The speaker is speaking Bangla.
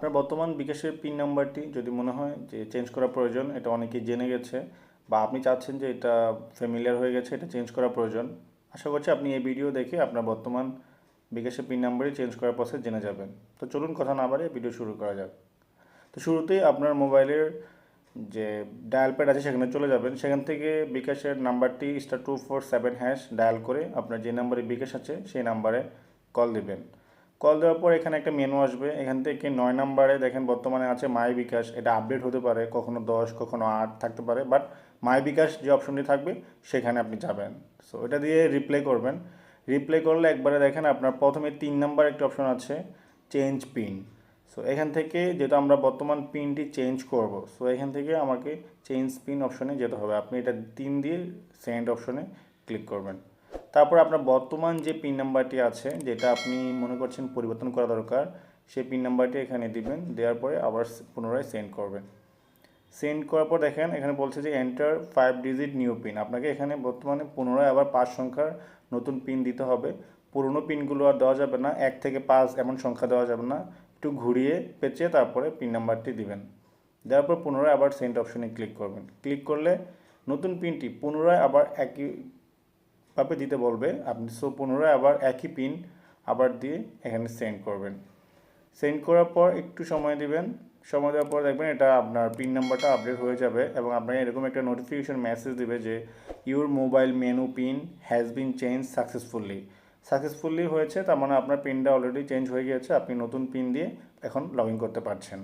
আপনার বর্তমান বিকাশের পিন নাম্বারটি যদি মনে হয় যে চেঞ্জ করা প্রয়োজন, এটা অনেকেই জেনে গেছে বা আপনি চাচ্ছেন যে এটা ফ্যামিলিয়ার হয়ে গেছে, এটা চেঞ্জ করা প্রয়োজন, আশা করছি আপনি এই ভিডিও দেখে আপনার বর্তমান বিকাশের পিন নাম্বারই চেঞ্জ করার প্রসেস জেনে যাবেন। তো চলুন কথা না বাড়িয়ে ভিডিও শুরু করা যাক। তো শুরুতেই আপনার মোবাইলের যে ডায়াল প্যাড আছে সেখানে চলে যাবেন। সেখান থেকে বিকাশের নাম্বারটি *247# ডায়াল করে আপনার যে নাম্বারে বিকাশ আছে সেই নাম্বারে কল দিবেন। কল দেওয়ার পর এখানে একটা মেনু আসবে। এখান থেকে 9 নাম্বারে দেখেন বর্তমানে আছে মাই বিকাশ। এটা আপডেট হতে পারে, কখনো 10 কখনো 8 থাকতে পারে, বাট মাই বিকাশ যে অপশনটি থাকবে সেখানে আপনি যাবেন। সো এটা দিয়ে রিপ্লাই করবেন। রিপ্লাই করলে একবারে দেখেন আপনার প্রথমে 3 নাম্বার একটা অপশন আছে, চেঞ্জ পিন। সো এখান থেকে যেটা আমরা বর্তমান পিনটি চেঞ্জ করব, সো এখান থেকে আমাকে চেঞ্জ পিন অপশনে যেতে হবে। আপনি এটা 3 দিয়ে সেন্ড অপশনে ক্লিক করবেন। তারপর আপনার বর্তমান যে পিন নাম্বারটি আছে, যেটা আপনি মনে করছেন পরিবর্তন করা দরকার, সেই পিন নাম্বারটি এখানে দিবেন। দেওয়ার পরে আবার পুনরায় সেন্ড করবেন। সেন্ড করার পর দেখেন এখানে বলছে যে এন্টার 5 ডিজিট নিউ পিন। আপনাকে এখানে বর্তমানে পুনরায় আবার 5 সংখ্যার নতুন পিন দিতে হবে। পুরনো পিনগুলো আর দেওয়া যাবে না, 1 থেকে 5 এমন সংখ্যা দেওয়া যাবে না, একটু ঘুরিয়ে পেঁচিয়ে তারপরে পিন নাম্বারটি দিবেন। দেওয়ার পর পুনরায় আবার সেন্ড অপশনে ক্লিক করবেন। ক্লিক করলে নতুন পিনটি পুনরায় আবার একইভাবে দিতে বলবে আপনি। সো পুনরায় আবার একই পিন আবার দিয়ে এখানে সেন্ড করবেন। সেন্ড করার পর একটু সময় দিবেন। সময় দেওয়ার পর দেখবেন এটা আপনার পিন নাম্বারটা আপডেট হয়ে যাবে এবং আপনাকে এরকম একটা নোটিফিকেশন মেসেজ দিবে যে your mobile menu pin has been change successfully হয়েছে। তার মানে আপনার পিনটা অলরেডি চেঞ্জ হয়ে গিয়েছে, আপনি নতুন পিন দিয়ে এখন লগ ইন করতে পারছেন।